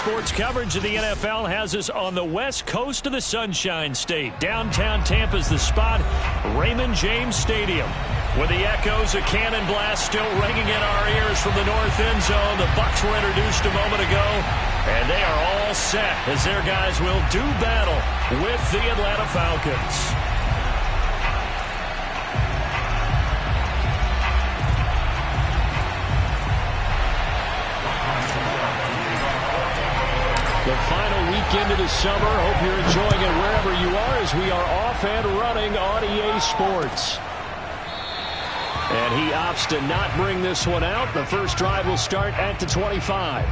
Sports coverage of the NFL has us on the west coast of the Sunshine State. Downtown Tampa's the spot, Raymond James Stadium. With the echoes of cannon blast still ringing in our ears from the north end zone. The Bucs were introduced a moment ago, and they are all set as their guys will do battle with the Atlanta Falcons. The final weekend of the summer. Hope you're enjoying it wherever you are as we are off and running on EA Sports. And he opts to not bring this one out. The first drive will start at the 25.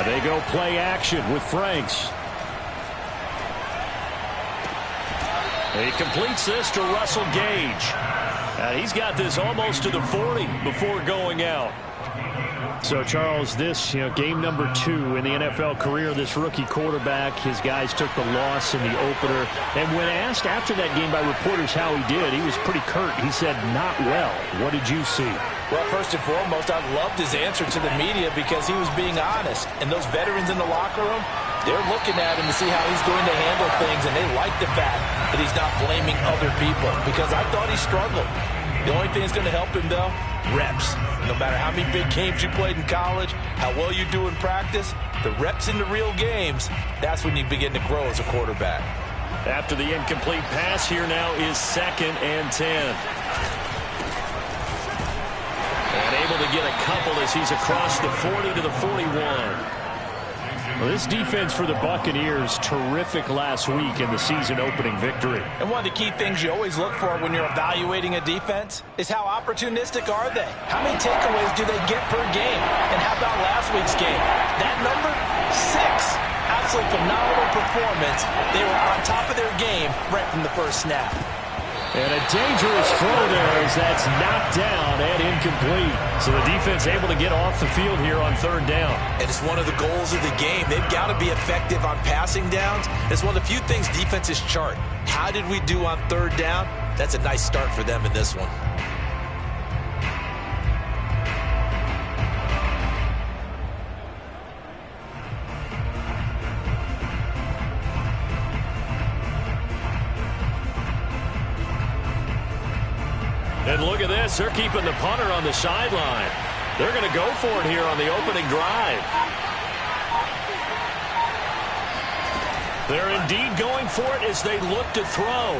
They go play action with Franks. He completes this to Russell Gage. He's got this almost to the 40 before going out. So, Charles, this game number 2 in the NFL career, this rookie quarterback, his guys took the loss in the opener. And when asked after that game by reporters how he did, he was pretty curt. He said, not well. What did you see? Well, first and foremost, I loved his answer to the media because he was being honest. And those veterans in the locker room, they're looking at him to see how he's going to handle things, and they like the fact that he's not blaming other people because I thought he struggled. The only thing that's going to help him, though, reps. No matter how many big games you played in college, how well you do in practice, the reps in the real games, that's when you begin to grow as a quarterback. After the incomplete pass, here now is 2nd and 10. And able to get a couple as he's across the 40 to the 41. Well, this defense for the Buccaneers, terrific last week in the season-opening victory. And one of the key things you always look for when you're evaluating a defense is how opportunistic are they? How many takeaways do they get per game? And how about last week's game? That number, 6. Absolutely phenomenal performance. They were on top of their game right from the first snap. And a dangerous throw there as that's knocked down and incomplete. So the defense able to get off the field here on 3rd down. And it's one of the goals of the game. They've got to be effective on passing downs. It's one of the few things defenses chart. How did we do on 3rd down? That's a nice start for them in this one. And look at this. They're keeping the punter on the sideline. They're going to go for it here on the opening drive. They're indeed going for it as they look to throw.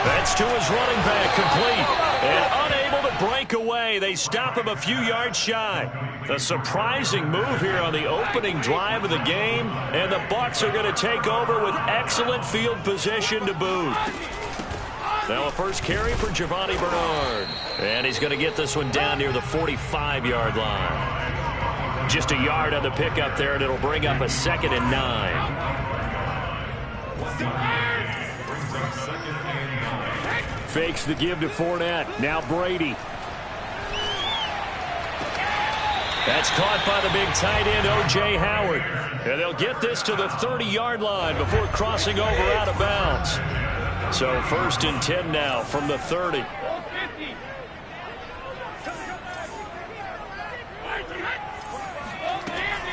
That's to his running back, complete. And unable to break away. They stop him a few yards shy. A surprising move here on the opening drive of the game. And the Bucs are going to take over with excellent field position to boot. Now a first carry for Giovanni Bernard. And he's going to get this one down near the 45-yard line. Just a yard on the pickup there, and it'll bring up a 2nd and 9. Fakes the give to Fournette. Now Brady. That's caught by the big tight end, O.J. Howard. And they'll get this to the 30-yard line before crossing over out of bounds. So 1st and 10 now from the 30.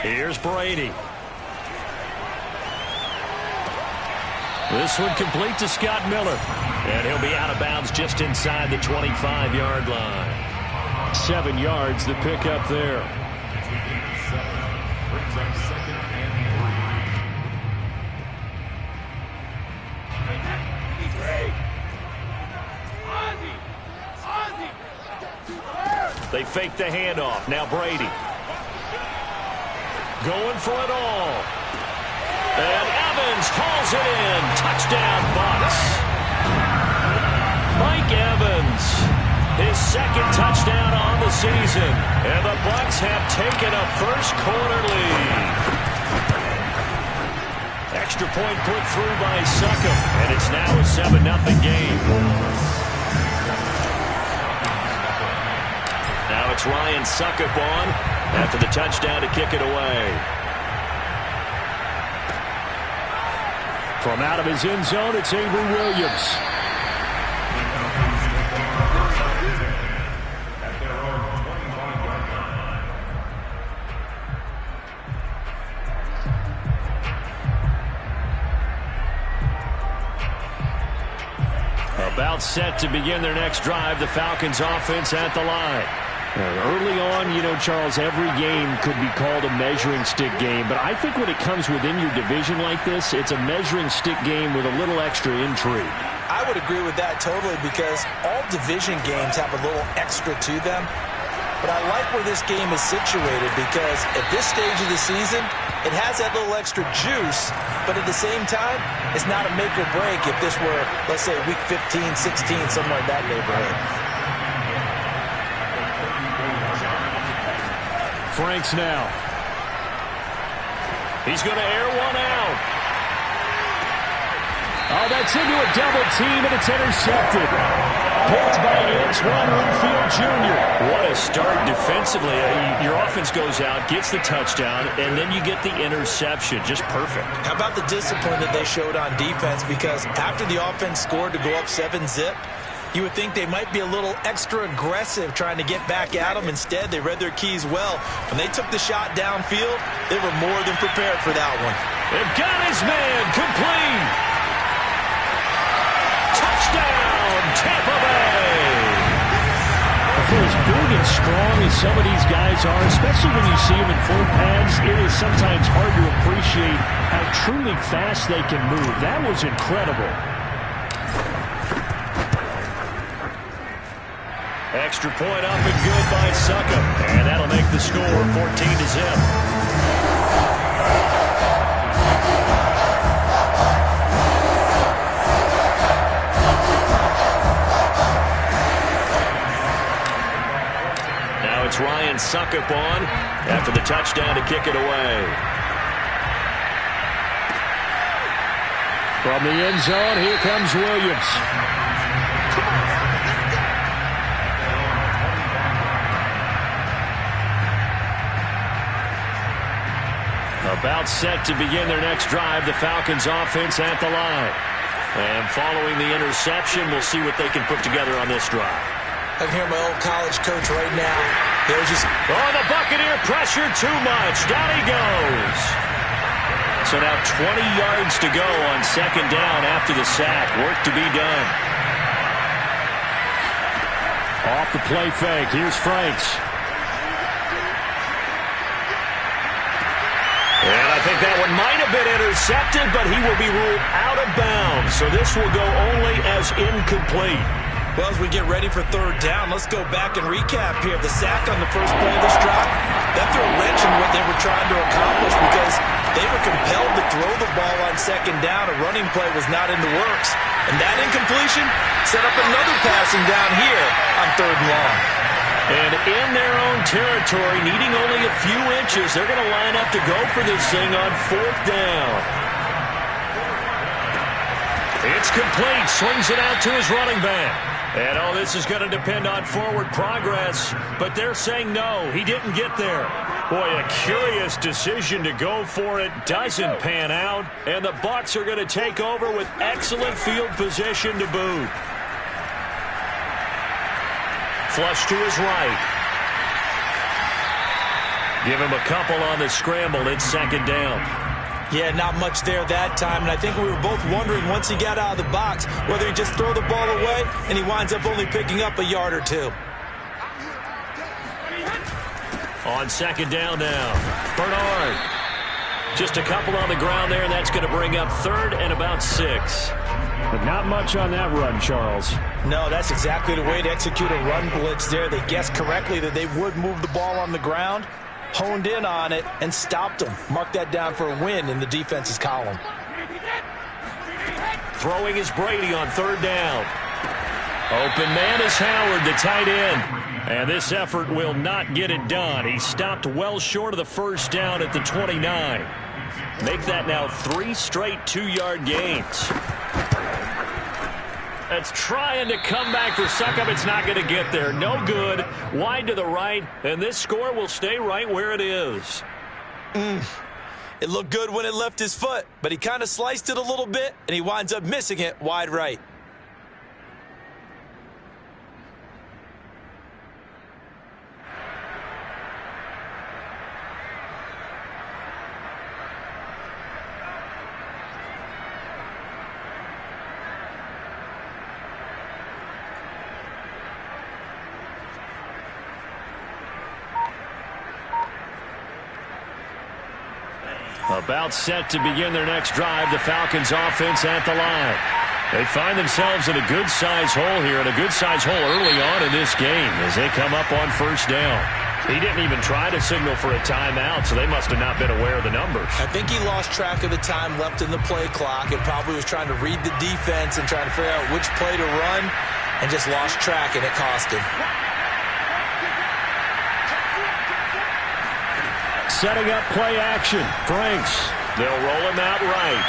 Here's Brady. This one complete to Scott Miller. And he'll be out of bounds just inside the 25-yard line. 7 yards the pick up there. They fake the handoff. Now Brady. Going for it all. And Evans hauls it in. Touchdown, Bucs. Mike Evans. His 2nd touchdown on the season. And the Bucs have taken a first-quarter lead. Extra point put through by Succop. And it's now a 7-0 game. Now it's Ryan Succop on after the touchdown to kick it away. From out of his end zone, it's Avery Williams. About set to begin their next drive, the Falcons offense at the line. Early on, you know, Charles, every game could be called a measuring stick game. But I think when it comes within your division like this, it's a measuring stick game with a little extra intrigue. I would agree with that totally because all division games have a little extra to them. But I like where this game is situated because at this stage of the season, it has that little extra juice, but at the same time, it's not a make or break if this were, let's say, week 15, 16, somewhere in that neighborhood. Franks now. He's going to air one out. Oh, that's into a double team, and it's intercepted. Picked by Antoine Winfield Jr. What a start defensively. Your offense goes out, gets the touchdown, and then you get the interception. Just perfect. How about the discipline that they showed on defense? Because after the offense scored to go up 7-zip, you would think they might be a little extra aggressive trying to get back at them. Instead, they read their keys well. When they took the shot downfield, they were more than prepared for that one. They've got his man complete. Touchdown, Tampa Bay. For as big and strong as some of these guys are, especially when you see them in full pads, it is sometimes hard to appreciate how truly fast they can move. That was incredible. Extra point up and good by Suckup. And that'll make the score 14-zip. Now it's Ryan Suckup on after the touchdown to kick it away. From the end zone, here comes Williams. About set to begin their next drive, the Falcons offense at the line. And following the interception, we'll see what they can put together on this drive. I can hear my old college coach right now. He'll just... Oh, the Buccaneer pressure too much. Down he goes. So now 20 yards to go on second down after the sack. Work to be done. Off the play fake. Here's Franks. And I think that one might have been intercepted, but he will be ruled out of bounds. So this will go only as incomplete. Well, as we get ready for third down, let's go back and recap here. The sack on the first play of this drive, that threw a wrench in what they were trying to accomplish because they were compelled to throw the ball on second down. A running play was not in the works. And that incompletion set up another passing down here on third and long. And in their own territory, needing only a few inches, they're going to line up to go for this thing on fourth down. It's complete. Swings it out to his running back. And, oh, this is going to depend on forward progress. But they're saying no, he didn't get there. Boy, a curious decision to go for it. Doesn't pan out. And the Bucs are going to take over with excellent field position to boot. Flush to his right. Give him a couple on the scramble. It's second down. Yeah, not much there that time. And I think we were both wondering once he got out of the box whether he'd just throw the ball away and he winds up only picking up a yard or two. On second down now, Bernard. Just a couple on the ground there, and that's going to bring up third and about 6. But not much on that run, Charles. No, that's exactly the way to execute a run blitz there. They guessed correctly that they would move the ball on the ground, honed in on it, and stopped them. Mark that down for a win in the defense's column. Throwing is Brady on third down. Open man is Howard, the tight end. And this effort will not get it done. He stopped well short of the first down at the 29. Make that now 3 straight 2-yard gains. That's trying to come back for Suckup. It's not going to get there. No good. Wide to the right. And this score will stay right where it is. It looked good when it left his foot, but he kind of sliced it a little bit, and he winds up missing it wide right. About set to begin their next drive, the Falcons offense at the line. They find themselves in a good-sized hole here, and a good-sized hole early on in this game as they come up on first down. He didn't even try to signal for a timeout, so they must have not been aware of the numbers. I think he lost track of the time left in the play clock and probably was trying to read the defense and trying to figure out which play to run and just lost track, and it cost him. Setting up play action. Franks. They'll roll him out right.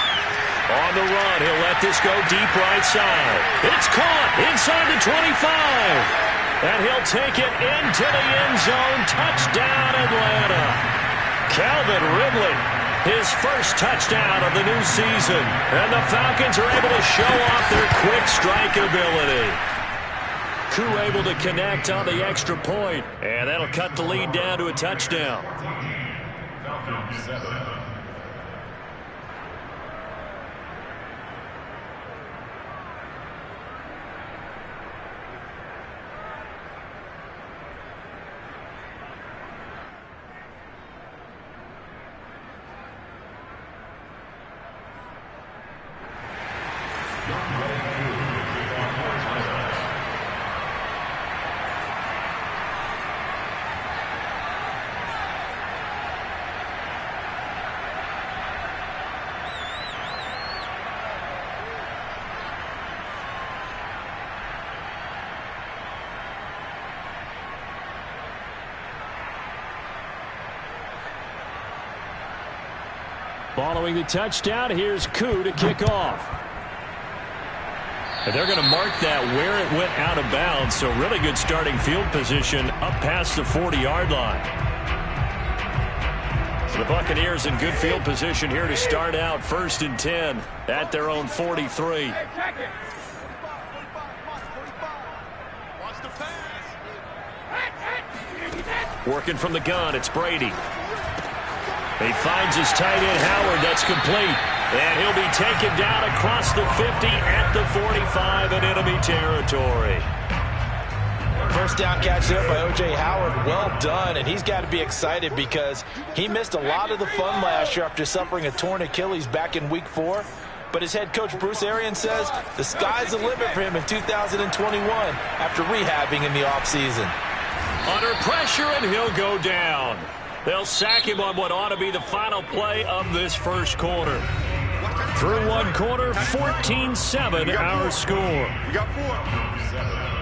On the run, he'll let this go deep right side. It's caught inside the 25. And he'll take it into the end zone. Touchdown, Atlanta. Calvin Ridley, his first touchdown of the new season. And the Falcons are able to show off their quick strike ability. Koo able to connect on the extra point. And that'll cut the lead down to a touchdown. Falcons 7. Following the touchdown, here's Koo to kick off. And they're going to mark that where it went out of bounds, so really good starting field position up past the 40-yard line. So the Buccaneers in good field position here to start out 1st and 10 at their own 43. Working from the gun, it's Brady. He finds his tight end, Howard. That's complete. And he'll be taken down across the 50 at the 45 in enemy territory. First down catch there by O.J. Howard. Well done, and he's got to be excited because he missed a lot of the fun last year after suffering a torn Achilles back in Week 4. But his head coach, Bruce Arians, says the sky's the limit for him in 2021 after rehabbing in the offseason. Under pressure, and he'll go down. They'll sack him on what ought to be the final play of this first quarter. Through one quarter, 14-7 our score. We got 4.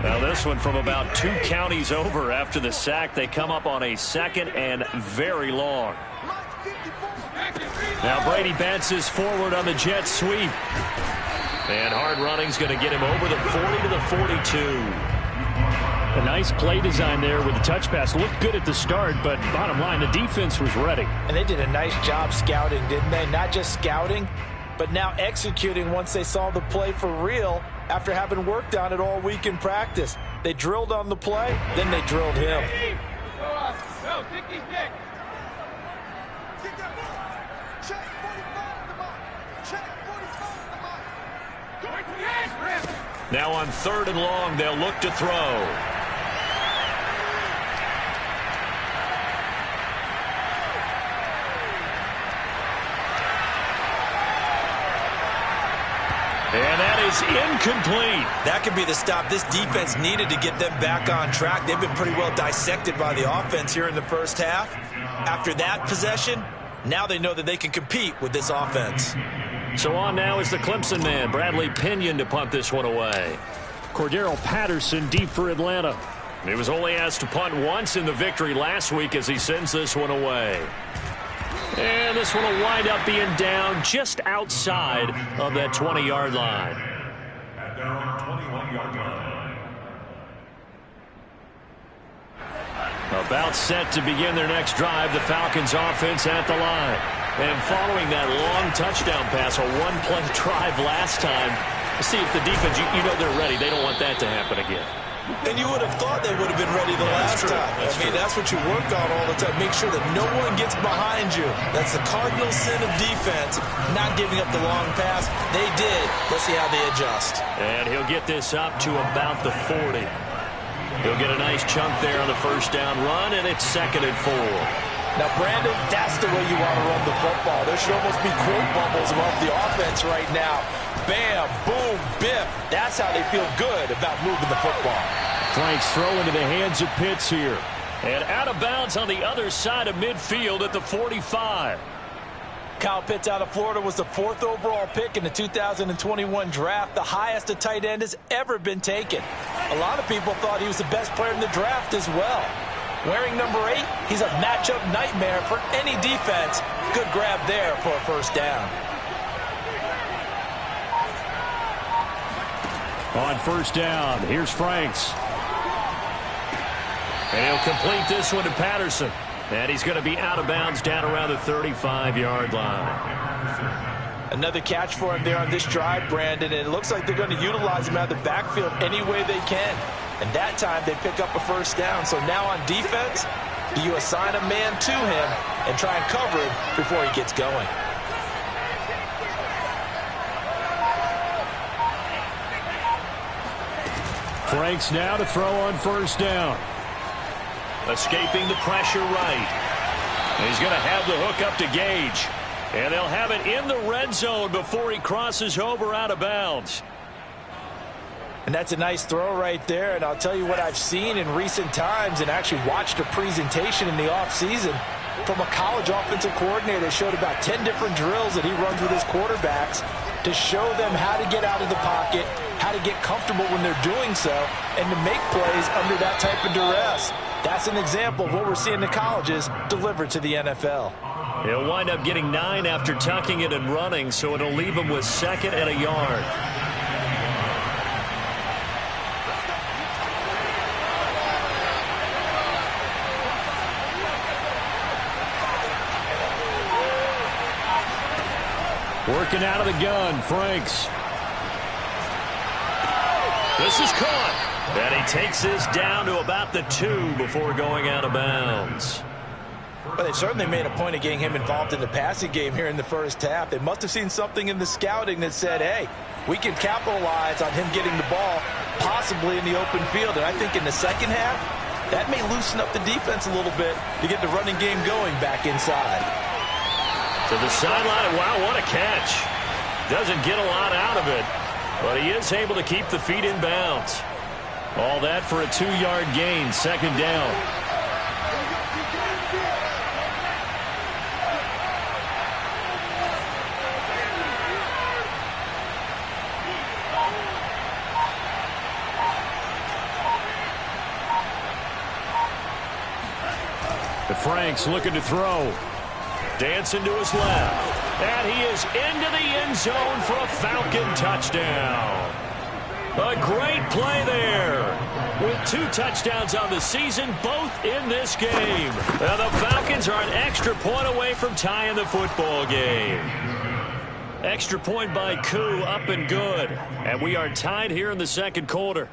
Now this one from about 2 counties over after the sack. They come up on a 2nd and very long. Now Brady bounces forward on the jet sweep. And hard running's going to get him over the 40 to the 42. A nice play design there with the touch pass. Looked good at the start, but bottom line, the defense was ready. And they did a nice job scouting, didn't they? Not just scouting, but now executing once they saw the play for real after having worked on it all week in practice. They drilled on the play, then they drilled him. Now on 3rd and long, they'll look to throw. And that is incomplete. That could be the stop this defense needed to get them back on track. They've been pretty well dissected by the offense here in the first half. After that possession, now they know that they can compete with this offense. So on now is the Clemson man, Bradley Pinion, to punt this one away. Cordero Patterson deep for Atlanta. He was only asked to punt once in the victory last week as he sends this one away. And this one will wind up being down just outside of that 20-yard line. At their own 21-yard line. About set to begin their next drive, the Falcons offense at the line. And following that long touchdown pass, a one-play drive last time, see if the defense, you know they're ready. They don't want that to happen again. And you would have thought they would have been ready the last time. I mean, that's what you work on all the time. Make sure that no one gets behind you. That's the cardinal sin of defense, not giving up the long pass. They did. Let's see how they adjust. And he'll get this up to about the 40. He'll get a nice chunk there on the first down run, and it's 2nd and 4. Now, Brandon, that's the way you want to run the football. There should almost be quote bubbles above the offense right now. Bam, boom, biff. That's how they feel good about moving the football. Frank's throw into the hands of Pitts here. And out of bounds on the other side of midfield at the 45. Kyle Pitts out of Florida was the 4th overall pick in the 2021 draft, the highest a tight end has ever been taken. A lot of people thought he was the best player in the draft as well. Wearing number 8, he's a matchup nightmare for any defense. Good grab there for a first down. On first down, here's Franks. And he'll complete this one to Patterson. And he's going to be out of bounds down around the 35-yard line. Another catch for him there on this drive, Brandon, and it looks like they're going to utilize him out of the backfield any way they can. And that time they pick up a first down. So now on defense, do you assign a man to him and try and cover him before he gets going? Franks now to throw on first down. Escaping the pressure right. He's going to have the hook up to Gage. And they'll have it in the red zone before he crosses over out of bounds. And that's a nice throw right there. And I'll tell you what I've seen in recent times and actually watched a presentation in the offseason from a college offensive coordinator that showed about 10 different drills that he runs with his quarterbacks to show them how to get out of the pocket, how to get comfortable when they're doing so, and to make plays under that type of duress. That's an example of what we're seeing in the colleges delivered to the NFL. He'll wind up getting 9 after tucking it and running, so it'll leave him with 2nd and a yard. Working out of the gun, Franks. This is caught. And he takes this down to about the 2 before going out of bounds. Well, they certainly made a point of getting him involved in the passing game here in the first half. They must have seen something in the scouting that said, hey, we can capitalize on him getting the ball possibly in the open field. And I think in the second half, that may loosen up the defense a little bit to get the running game going back inside. To the sideline. Wow, what a catch. Doesn't get a lot out of it, but he is able to keep the feet in bounds. All that for a 2-yard gain, 2nd down. The Franks looking to throw. Dancing to his left. And he is into the end zone for a Falcon touchdown. A great play there. With 2 touchdowns on the season, both in this game. Now the Falcons are an extra point away from tying the football game. Extra point by Koo, up and good. And we are tied here in the second quarter.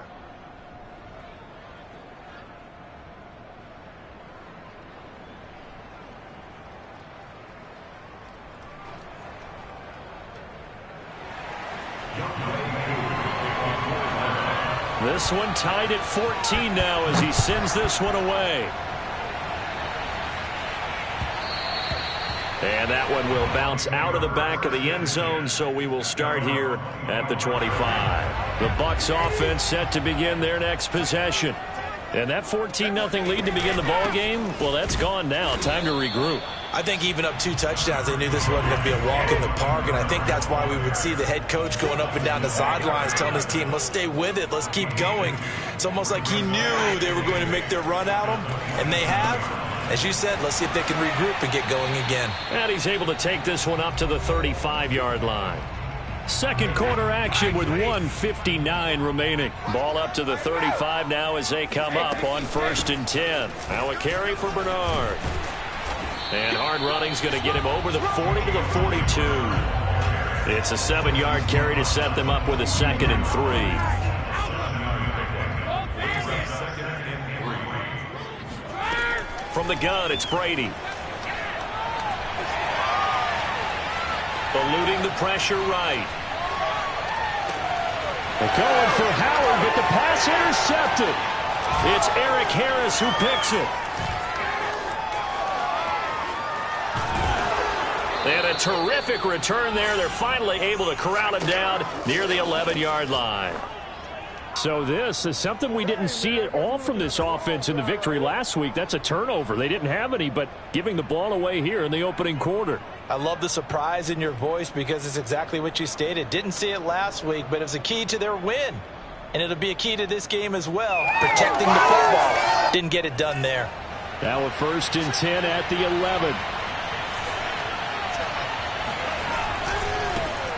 This one tied at 14 now as he sends this one away. And that one will bounce out of the back of the end zone, so we will start here at the 25. The Bucs offense set to begin their next possession. And that 14-0 lead to begin the ball game, well, that's gone now. Time to regroup. I think even up 2 touchdowns, they knew this wasn't going to be a walk in the park, and I think that's why we would see the head coach going up and down the sidelines telling his team, let's stay with it, let's keep going. It's almost like he knew they were going to make their run at him, and they have. As you said, let's see if they can regroup and get going again. And he's able to take this one up to the 35-yard line. Second quarter action with 1:59 remaining. Ball up to the 35 now as they come up on 1st and 10. Now a carry for Bernard. And hard running's going to get him over the 40 to the 42. It's a 7-yard carry to set them up with a 2nd and 3. From the gun, it's Brady. Eluding the pressure right. They're going for Howard, but the pass intercepted. It's Eric Harris who picks it. And a terrific return there. They're finally able to corral him down near the 11-yard line. So this is something we didn't see at all from this offense in the victory last week. That's a turnover. They didn't have any, but giving the ball away here in the opening quarter. I love the surprise in your voice because it's exactly what you stated. Didn't see it last week, but it was a key to their win. And it'll be a key to this game as well, protecting the football. Didn't get it done there. Now a 1st and 10 at the 11.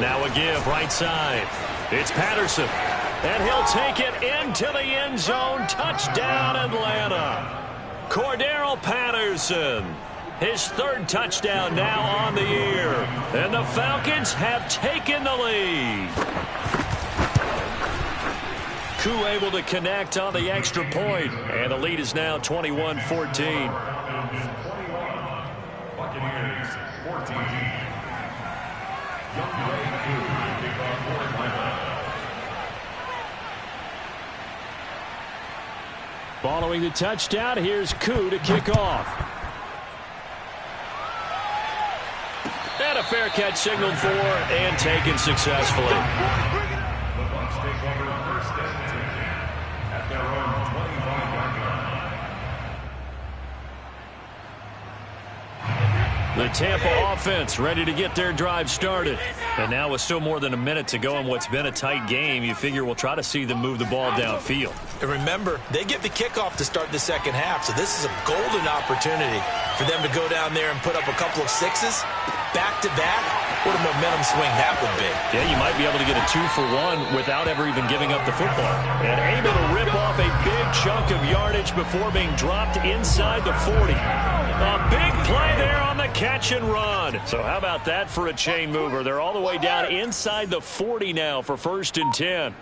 Now a give right side. It's Patterson. And he'll take it into the end zone. Touchdown, Atlanta. Cordero Patterson. His 3rd touchdown now on the year. And the Falcons have taken the lead. Koo able to connect on the extra point. And the lead is now 21-14. Buccaneers 14. Young Ray Koo kickoff for Atlanta. Following the touchdown, here's Koo to kick off. And a fair catch signaled for and taken successfully. The Bucs take over 1st and 10 at their own 25-yard line. The Tampa offense ready to get their drive started. And now with still more than a minute to go in what's been a tight game, you figure we'll try to see them move the ball downfield. And remember, they get the kickoff to start the second half, so this is a golden opportunity for them to go down there and put up a couple of sixes back-to-back. What a momentum swing that would be. Yeah, you might be able to get a 2-for-1 without ever even giving up the football. And able to rip off a big chunk of yardage before being dropped inside the 40. A big play there on the catch and run. So how about that for a chain mover? They're all the way down inside the 40 now for 1st and 10.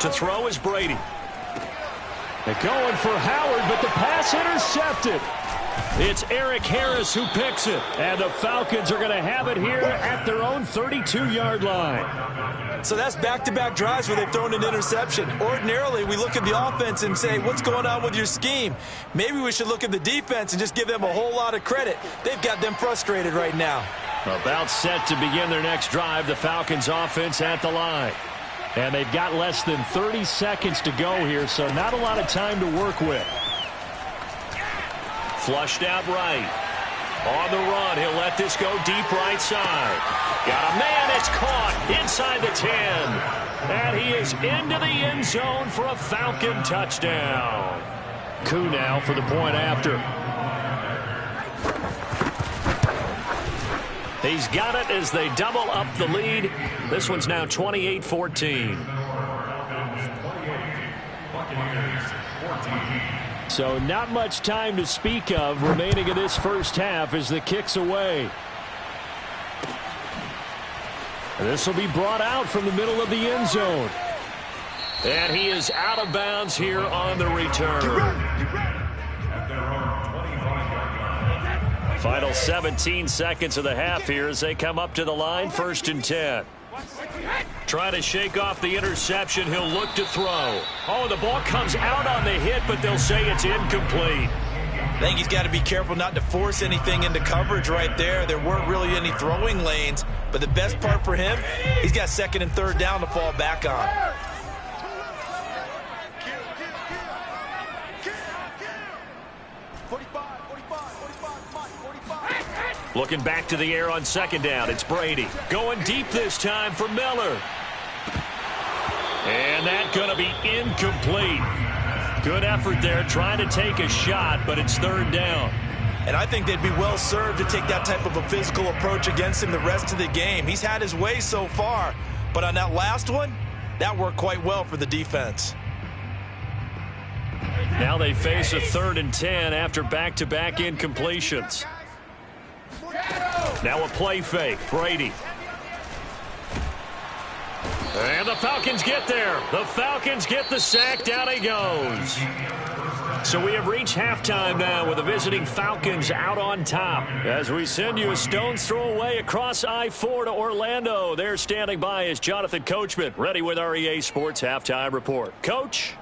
To throw is Brady. They're going for Howard, but the pass intercepted. It's Eric Harris who picks it. And the Falcons are going to have it here at their own 32-yard line. So that's back-to-back drives where they've thrown an interception. Ordinarily, we look at the offense and say, what's going on with your scheme? Maybe we should look at the defense and just give them a whole lot of credit. They've got them frustrated right now. About set to begin their next drive, the Falcons offense at the line. And they've got less than 30 seconds to go here, so not a lot of time to work with. Flushed out right. On the run, he'll let this go deep right side. Got a man, it's caught inside the 10. And he is into the end zone for a Falcon touchdown. Koo now for the point after. He's got it as they double up the lead. This one's now 28-14. So not much time to speak of remaining in this first half as the kick's away. This will be brought out from the middle of the end zone. And he is out of bounds here on the return. Final 17 seconds of the half here as they come up to the line, 1st and 10. Trying to shake off the interception. He'll look to throw. Oh, the ball comes out on the hit, but they'll say it's incomplete. I think he's got to be careful not to force anything into coverage right there. There weren't really any throwing lanes, but the best part for him, he's got 2nd and 3rd down to fall back on. Looking back to the air on 2nd down. It's Brady. Going deep this time for Miller. And that's going to be incomplete. Good effort there trying to take a shot, but it's 3rd down. And I think they'd be well served to take that type of a physical approach against him the rest of the game. He's had his way so far, but on that last one, that worked quite well for the defense. Now they face a 3rd and 10 after back-to-back incompletions. Now a play fake. Brady. And the Falcons get there. The Falcons get the sack. Down he goes. So we have reached halftime now with the visiting Falcons out on top. As we send you a stone's throw away across I-4 to Orlando. There standing by is Jonathan Coachman, ready with our EA Sports Halftime Report. Coach?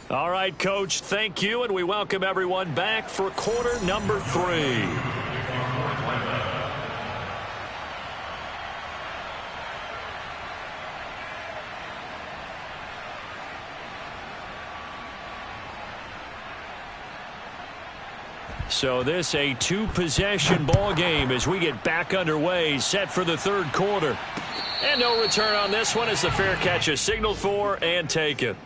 All right, Coach, thank you, and we welcome everyone back for quarter number 3. So this a 2-possession ball game as we get back underway, set for the third quarter. And no return on this one as the fair catch is signaled for and taken.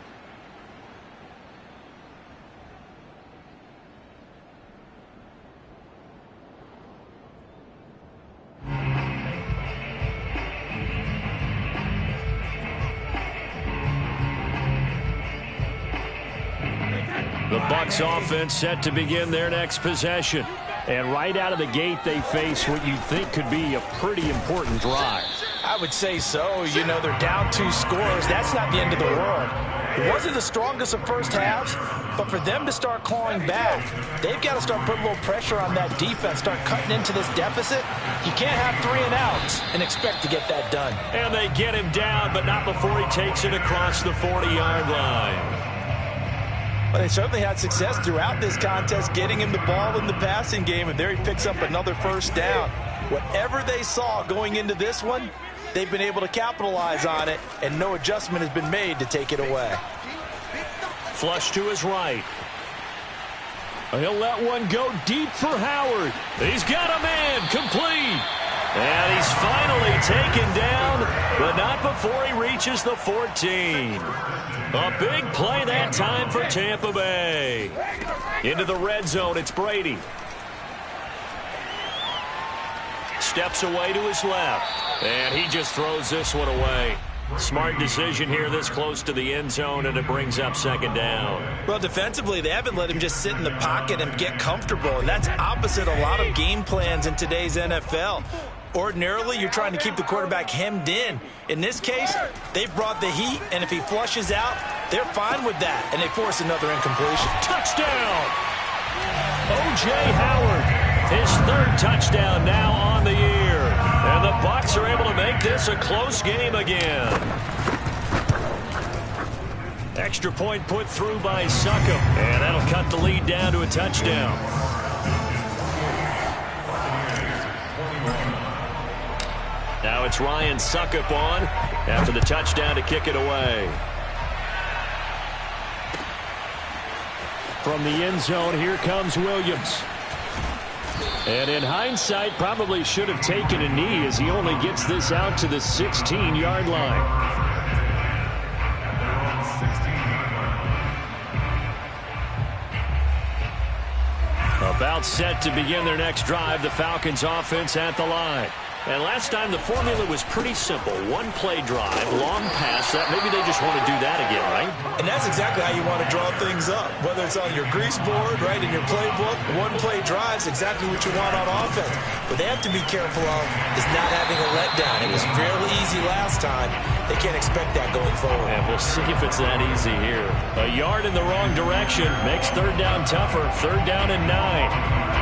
The Bucs offense set to begin their next possession. And right out of the gate, they face what you think could be a pretty important drive. I would say so. You know, they're down 2 scores. That's not the end of the world. It wasn't the strongest of first halves, but for them to start clawing back, they've got to start putting a little pressure on that defense, start cutting into this deficit. You can't have 3 and outs and expect to get that done. And they get him down, but not before he takes it across the 40-yard line. Well, they certainly had success throughout this contest getting him the ball in the passing game, and there he picks up another first down. Whatever they saw going into this one, they've been able to capitalize on it, and no adjustment has been made to take it away. Flush to his right. He'll let one go deep for Howard. He's got a man, complete. And he's finally taken down, but not before he reaches the 14. A big play that time for Tampa Bay. Into the red zone, it's Brady. Steps away to his left, and he just throws this one away. Smart decision here this close to the end zone, and it brings up second down. Well, defensively, they haven't let him just sit in the pocket and get comfortable, and that's opposite a lot of game plans in today's NFL. Ordinarily, you're trying to keep the quarterback hemmed in. In this case, they've brought the heat, and if he flushes out, they're fine with that, and they force another incompletion. Touchdown! O.J. Howard, his 3rd touchdown now on the year. And the Bucs are able to make this a close game again. Extra point put through by Succop, and that'll cut the lead down to a touchdown. Now it's Ryan Succop on after the touchdown to kick it away. From the end zone, here comes Williams. And in hindsight, probably should have taken a knee as he only gets this out to the 16-yard line. About set to begin their next drive, the Falcons offense at the line. And last time, the formula was pretty simple. 1-play drive, long pass. That maybe they just want to do that again, right? And that's exactly how you want to draw things up. Whether it's on your grease board, right, in your playbook, 1-play drive is exactly what you want on offense. What they have to be careful of is not having a letdown. It was fairly easy last time. They can't expect that going forward. And we'll see if it's that easy here. A yard in the wrong direction makes 3rd down tougher. 3rd down and 9.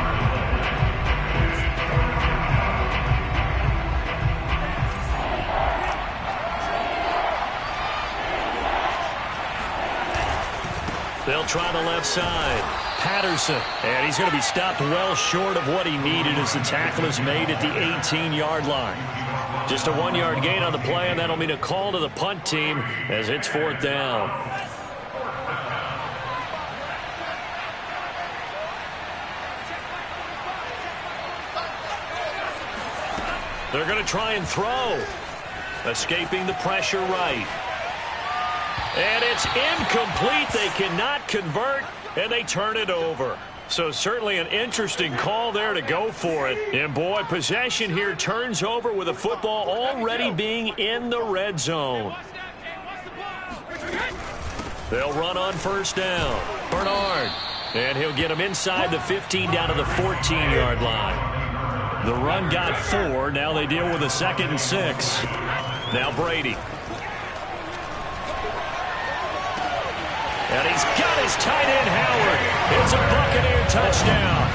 They'll try the left side. Patterson. And he's going to be stopped well short of what he needed as the tackle is made at the 18-yard line. Just a 1-yard gain on the play, and that'll mean a call to the punt team as it's 4th down. They're going to try and throw. Escaping the pressure right. And it's incomplete. They cannot convert, and they turn it over. So certainly an interesting call there to go for it. And, boy, possession here turns over with the football already being in the red zone. They'll run on 1st down. Bernard And he'll get him inside the 15 down to the 14-yard line. The run got 4. Now they deal with a 2nd and 6. Now Brady. And he's got his tight end, Howard. It's a Buccaneer touchdown.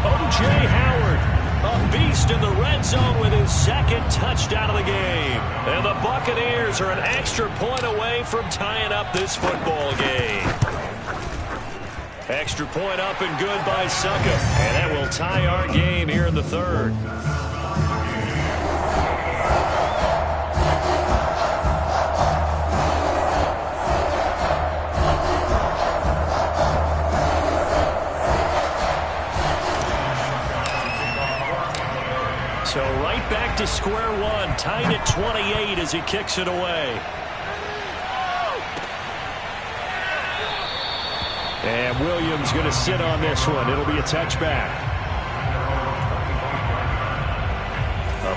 O.J. Howard, a beast in the red zone with his 2nd touchdown of the game. And the Buccaneers are an extra point away from tying up this football game. Extra point up and good by Succop. And that will tie our game here in the 3rd. So right back to square one, tied at 28 as he kicks it away. And Williams going to sit on this one. It'll be a touchback.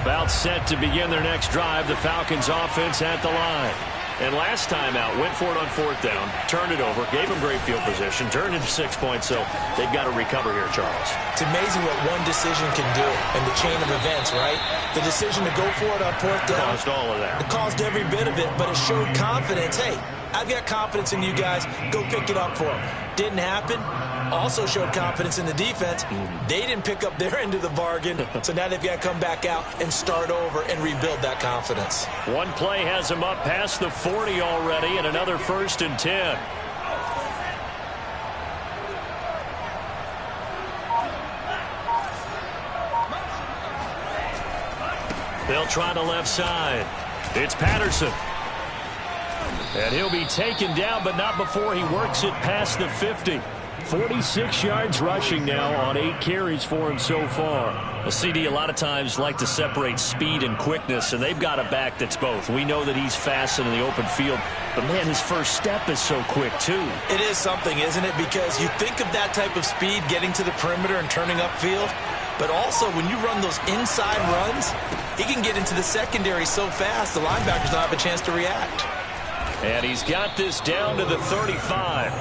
About set to begin their next drive. The Falcons offense at the line. And last time out, went for it on 4th down, turned it over, gave them great field position, turned into 6 points, so they've got to recover here, Charles. It's amazing what one decision can do in the chain of events, right? The decision to go for it on 4th down. Caused all of that. It caused every bit of it, but it showed confidence. Hey, I've got confidence in you guys. Go pick it up for them. Didn't happen. Also showed confidence in the defense. They didn't pick up their end of the bargain, so now they've got to come back out and start over and rebuild that confidence. One play has them up past the 40 already, and another 1st and 10. They'll try the left side. It's Patterson. And he'll be taken down, but not before he works it past the 50. 46 yards rushing now on 8 carries for him so far. Well, CD, a lot of times like to separate speed and quickness, and they've got a back that's both. We know that he's fast in the open field, but, man, his first step is so quick, too. It is something, isn't it? Because you think of that type of speed getting to the perimeter and turning upfield, but also when you run those inside runs, he can get into the secondary so fast the linebackers don't have a chance to react. And he's got this down to the 35.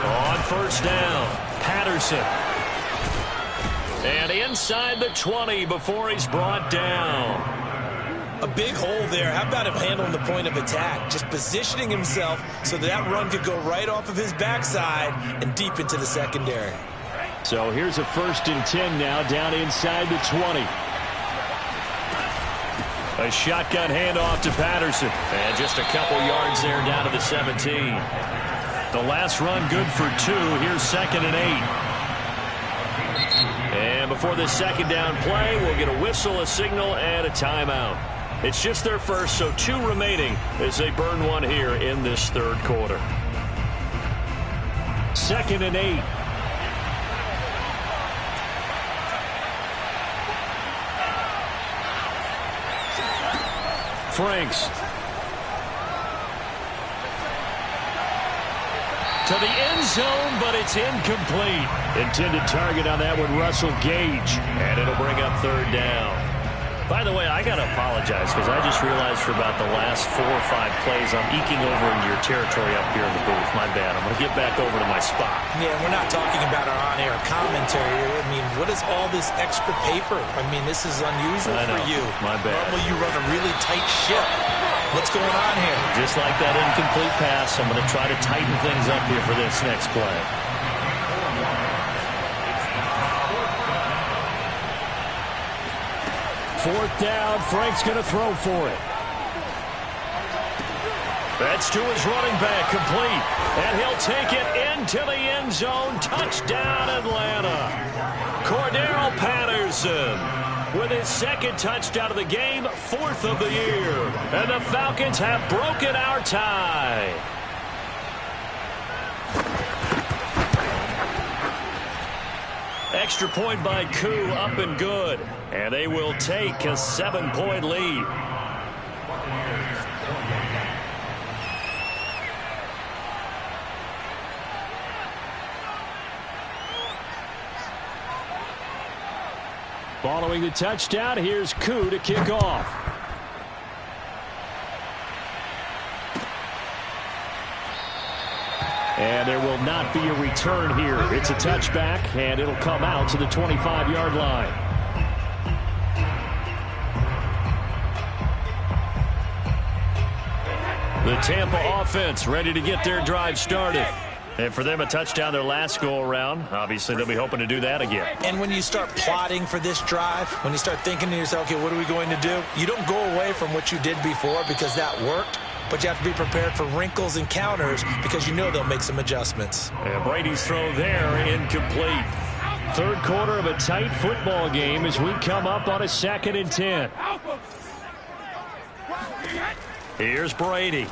On 1st down, Patterson. And inside the 20 before he's brought down. A big hole there. How about him handling the point of attack? Just positioning himself so that run could go right off of his backside and deep into the secondary. So here's a 1st and 10 now down inside the 20. A shotgun handoff to Patterson. And just a couple yards there down to the 17. The last run good for 2. Here's 2nd and 8. And before the 2nd down play, we'll get a whistle, a signal, and a timeout. It's just their first, so 2 remaining as they burn one here in this 3rd quarter. 2nd and 8. Franks. To the end zone, but it's incomplete. Intended target on that one, Russell Gage. And it'll bring up 3rd down. By the way, I got to apologize because I just realized for about the last 4 or 5 plays I'm eking over into your territory up here in the booth. My bad. I'm going to get back over to my spot. Yeah, we're not talking about our on-air commentary. I mean, what is all this extra paper? I mean, this is unusual for you. My bad. Normally you run a really tight ship. What's going on here? Just like that incomplete pass, I'm going to try to tighten things up here for this next play. Fourth down, Frank's going to throw for it. That's to his running back, complete. And he'll take it into the end zone. Touchdown, Atlanta. Cordero Patterson with his 2nd touchdown of the game, 4th of the year. And the Falcons have broken our tie. Extra point by Koo, up and good. And they will take a 7-point lead. Following the touchdown, here's Koo to kick off. And there will not be a return here. It's a touchback, and it'll come out to the 25-yard line. The Tampa offense ready to get their drive started. And for them, a touchdown their last go-around. Obviously, they'll be hoping to do that again. And when you start plotting for this drive, when you start thinking to yourself, okay, what are we going to do? You don't go away from what you did before because that worked. But you have to be prepared for wrinkles and counters because you know they'll make some adjustments. And Brady's throw there, incomplete. Third quarter of a tight football game as we come up on a 2nd and 10. Here's Brady.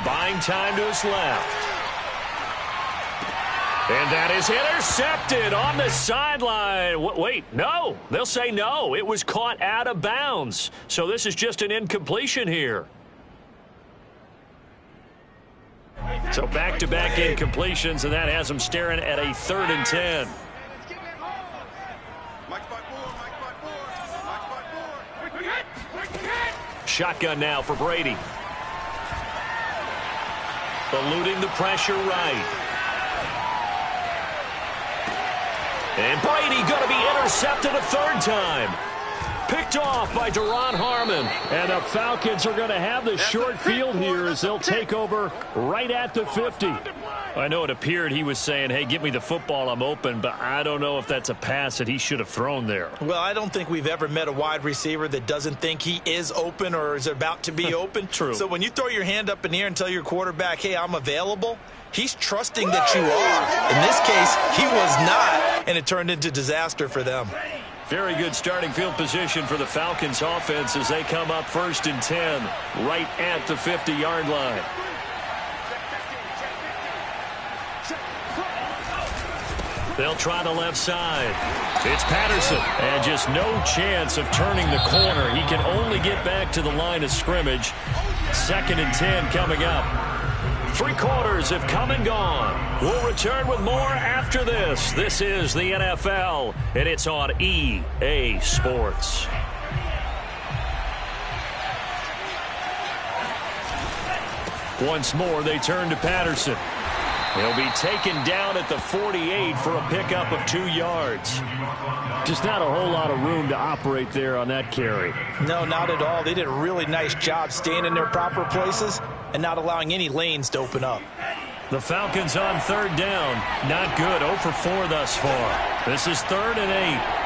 Buying time to his left. And that is intercepted on the sideline. Wait, no. They'll say no. It was caught out of bounds. So this is just an incompletion here. So back-to-back incompletions, and that has them staring at a 3rd and 10. Shotgun now for Brady. Eluding the pressure right. And Brady going to be intercepted a 3rd time. Picked off by Deron Harmon. And the Falcons are going to have the short field here as they'll take over right at the 50. I know it appeared he was saying, hey, give me the football, I'm open, but I don't know if that's a pass that he should have thrown there. Well, I don't think we've ever met a wide receiver that doesn't think he is open or is about to be open. True. So when you throw your hand up in the air and tell your quarterback, hey, I'm available, he's trusting that you are. In this case, he was not, and it turned into disaster for them. Very good starting field position for the Falcons offense as they come up 1st and 10 right at the 50-yard line. They'll try the left side. It's Patterson. And just no chance of turning the corner. He can only get back to the line of scrimmage. 2nd and 10 coming up. 3 quarters have come and gone. We'll return with more after this. This is the NFL, and it's on EA Sports. Once more, they turn to Patterson. He'll be taken down at the 48 for a pickup of 2 yards. Just not a whole lot of room to operate there on that carry. No, not at all. They did a really nice job staying in their proper places and not allowing any lanes to open up. The Falcons on 3rd down. Not good. 0 for 4 thus far. This is 3rd and 8.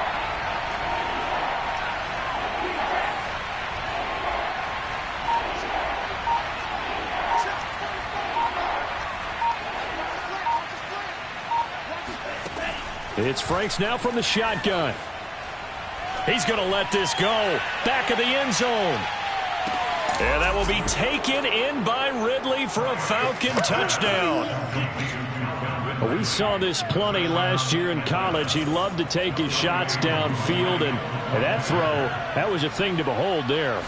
It's Franks now from the shotgun. He's going to let this go. Back of the end zone. And that will be taken in by Ridley for a Falcon touchdown. We saw this plenty last year in college. He loved to take his shots downfield, and that throw, that was a thing to behold there.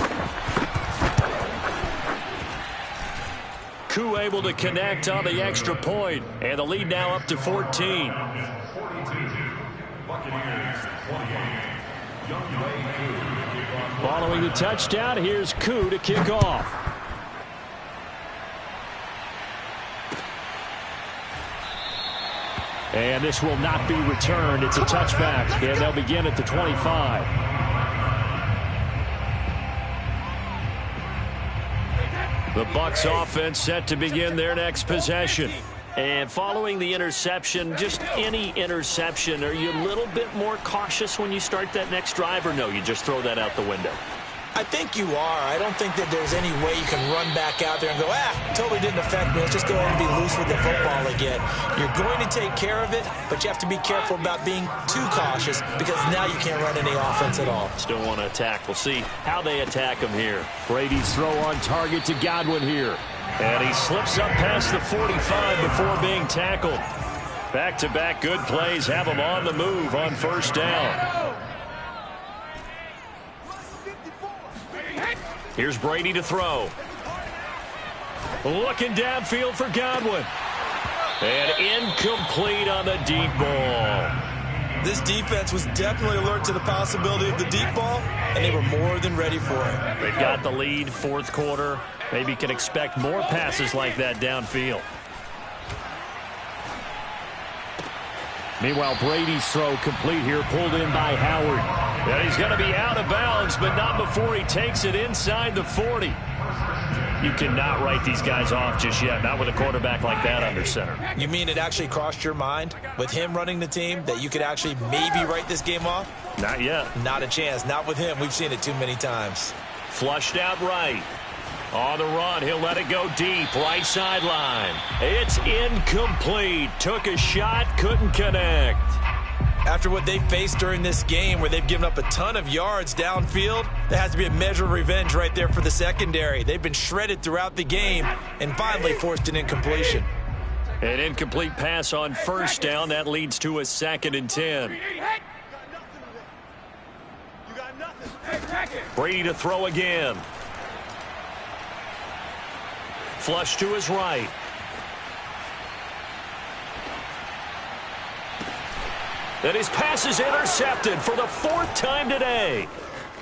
Koo able to connect on the extra point, and the lead now up to 14. Following the touchdown, here's Koo to kick off. And this will not be returned. It's a touchback, and they'll begin at the 25. The Bucs offense set to begin their next possession. And following the interception, just any interception, are you a little bit more cautious when you start that next drive, or no, you just throw that out the window? I think you are. I don't think that there's any way you can run back out there and go, totally didn't affect me. Let's just go ahead and be loose with the football again. You're going to take care of it, but you have to be careful about being too cautious because now you can't run any offense at all. Still want to attack. We'll see how they attack him here. Brady's throw on target to Godwin here. And he slips up past the 45 before being tackled. Back-to-back good plays have him on the move on 1st down. Here's Brady to throw. Looking downfield for Godwin. And incomplete on the deep ball. This defense was definitely alert to the possibility of the deep ball, and they were more than ready for it. They've got the lead, fourth quarter. Maybe can expect more passes like that downfield. Meanwhile, Brady's throw complete here, pulled in by Howard. And he's going to be out of bounds, but not before he takes it inside the 40. You cannot write these guys off just yet, not with a quarterback like that under center. You mean it actually crossed your mind with him running the team that you could actually maybe write this game off? Not yet. Not a chance. Not with him. We've seen it too many times. Flushed out right. On the run, he'll let it go deep, right sideline. It's incomplete. Took a shot, couldn't connect. After what they faced during this game where they've given up a ton of yards downfield, there has to be a measure of revenge right there for the secondary. They've been shredded throughout the game and finally forced an incompletion. An incomplete pass on first down. That leads to a 2nd and 10. Brady to throw again. Flush to his right. And his pass is intercepted for the 4th time today.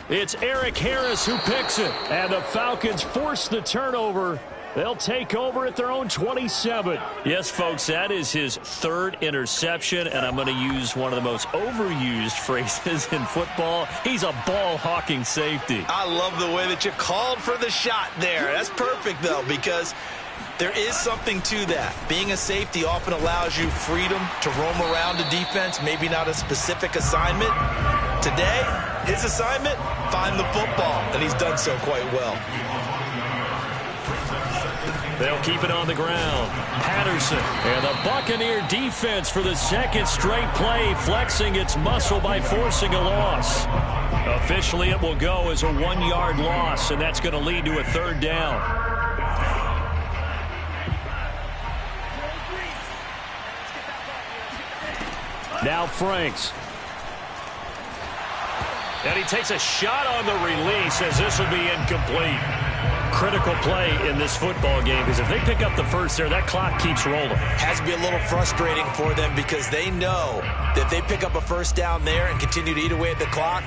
It's Eric Harris who picks it. And the Falcons force the turnover. They'll take over at their own 27. Yes, folks, that is his 3rd interception, and I'm going to use one of the most overused phrases in football. He's a ball-hawking safety. I love the way that you called for the shot there. That's perfect, though, because there is something to that. Being a safety often allows you freedom to roam around the defense, maybe not a specific assignment. Today, his assignment, find the football, and he's done so quite well. They'll keep it on the ground. Patterson and the Buccaneer defense for the 2nd straight play, flexing its muscle by forcing a loss. Officially, it will go as a 1-yard loss, and that's going to lead to a 3rd down. Now Franks. And he takes a shot on the release as this will be incomplete. Critical play in this football game because if they pick up the first there, that clock keeps rolling. Has to be a little frustrating for them because they know that if they pick up a first down there and continue to eat away at the clock,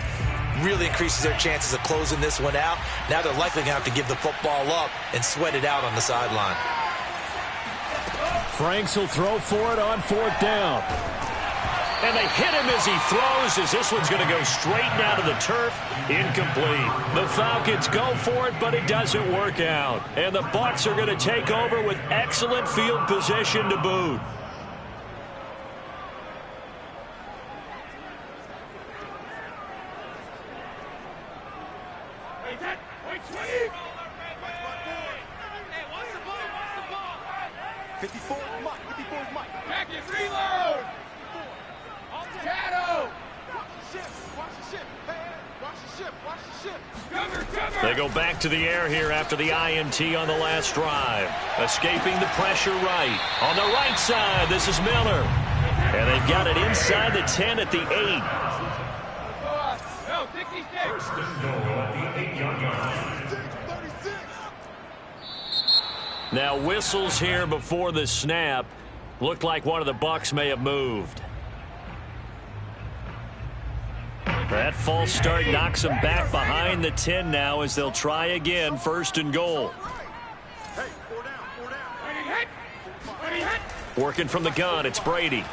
really increases their chances of closing this one out. Now they're likely going to have to give the football up and sweat it out on the sideline. Franks will throw for it on 4th down. And they hit him as he throws, as this one's going to go straight down to the turf. Incomplete. The Falcons go for it, but it doesn't work out. And the Bucs are going to take over with excellent field position to boot. They go back to the air here after the INT on the last drive. Escaping the pressure right. On the right side, this is Miller. And they've got it inside the 10 at the 8. First and goal at the 8-yard line. Now whistles here before the snap. Looked like one of the Bucs may have moved. That false start knocks them back behind the 10 now as they'll try again, 1st and goal. Working from the gun, it's Brady.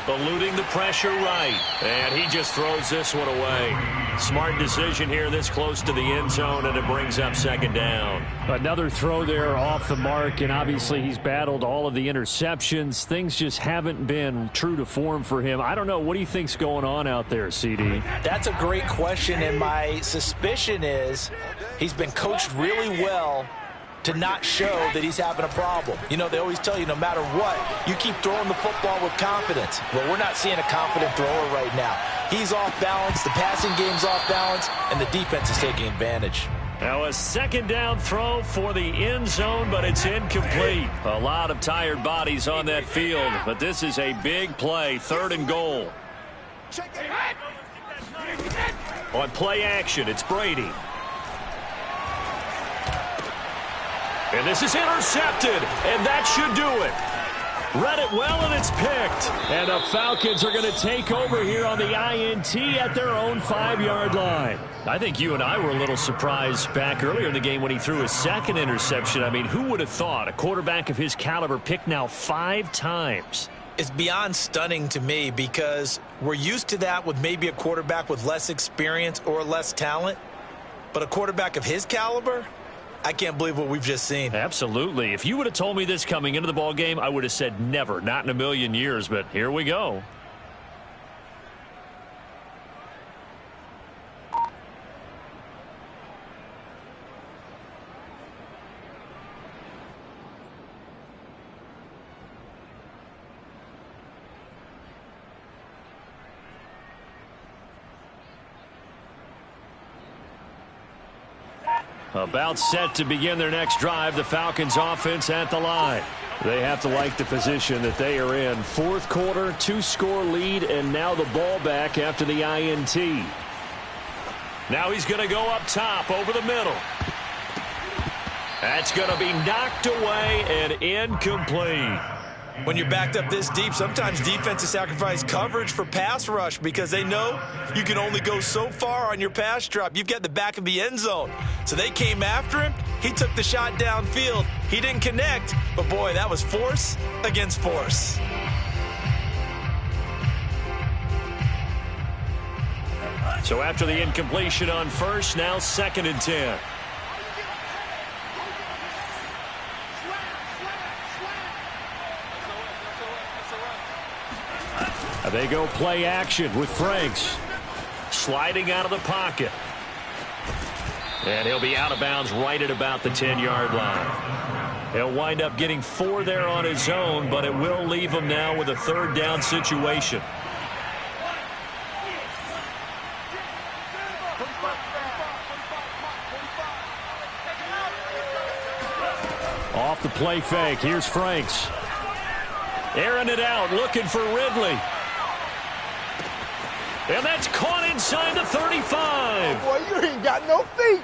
Eluding the pressure right. And he just throws this one away. Smart decision here this close to the end zone, and it brings up 2nd down. Another throw there off the mark, and obviously he's battled all of the interceptions. Things just haven't been true to form for him. I don't know. What do you think's going on out there, CD? That's a great question, and my suspicion is he's been coached really well to not show that he's having a problem. You know, they always tell you no matter what, you keep throwing the football with confidence. Well, we're not seeing a confident thrower right now. He's off balance, the passing game's off balance, and the defense is taking advantage. Now a 2nd down throw for the end zone, but it's incomplete. A lot of tired bodies on that field, but this is a big play, 3rd and goal. On play action, it's Brady. And this is intercepted, and that should do it. Read it well, and it's picked. And the Falcons are going to take over here on the INT at their own 5-yard line. I think you and I were a little surprised back earlier in the game when he threw his second interception. I mean, who would have thought a quarterback of his caliber picked now 5 times? It's beyond stunning to me because we're used to that with maybe a quarterback with less experience or less talent. But a quarterback of his caliber, I can't believe what we've just seen. Absolutely. If you would have told me this coming into the ball game, I would have said never, not in a million years. But here we go. About set to begin their next drive, the Falcons offense at the line. They have to like the position that they are in. 4th quarter, 2-score lead, and now the ball back after the INT. Now he's going to go up top over the middle. That's going to be knocked away and incomplete. When you're backed up this deep, sometimes defenses sacrifice coverage for pass rush because they know you can only go so far on your pass drop. You've got the back of the end zone. So they came after him. He took the shot downfield. He didn't connect, but boy, that was force against force. So after the incompletion on first, now 2nd and 10. They go play action with Franks. Sliding out of the pocket. And he'll be out of bounds right at about the 10-yard line. He'll wind up getting 4 there on his own, but it will leave him now with a 3rd down situation. Off the play fake, here's Franks. Airing it out, looking for Ridley. And that's caught inside the 35. Boy, you ain't got no feet.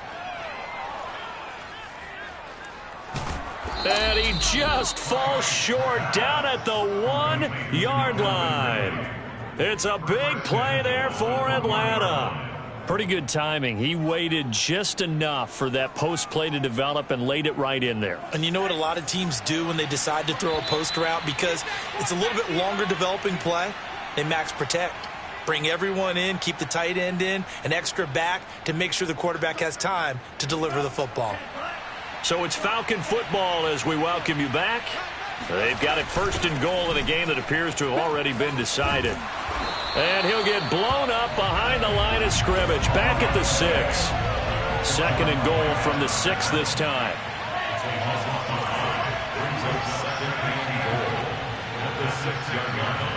And he just falls short down at the 1-yard line. It's a big play there for Atlanta. Pretty good timing. He waited just enough for that post play to develop and laid it right in there. And you know what a lot of teams do when they decide to throw a post route? Because it's a little bit longer developing play, they max protect. Bring everyone in, keep the tight end in, an extra back to make sure the quarterback has time to deliver the football. So it's Falcon football as we welcome you back. They've got it 1st and goal in a game that appears to have already been decided. And he'll get blown up behind the line of scrimmage, back at the 6. 2nd and goal from the 6 this time. Brings up 2nd and goal at the 6-yard line.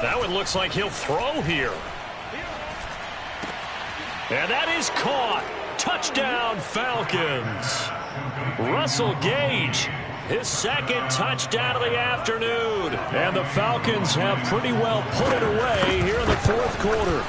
That one looks like he'll throw here. And that is caught. Touchdown, Falcons. Russell Gage, his 2nd touchdown of the afternoon. And the Falcons have pretty well put it away here in the 4th quarter.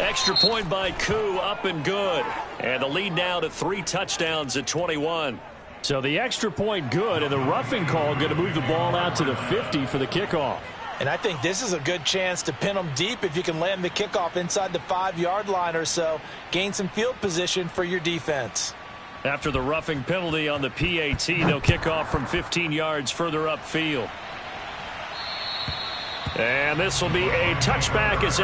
Extra point by Koo, up and good. And the lead now to 3 touchdowns at 21. So the extra point good, and the roughing call going to move the ball out to the 50 for the kickoff. And I think this is a good chance to pin them deep if you can land the kickoff inside the 5-yard line or so. Gain some field position for your defense. After the roughing penalty on the PAT, they'll kick off from 15 yards further upfield. And this will be a touchback as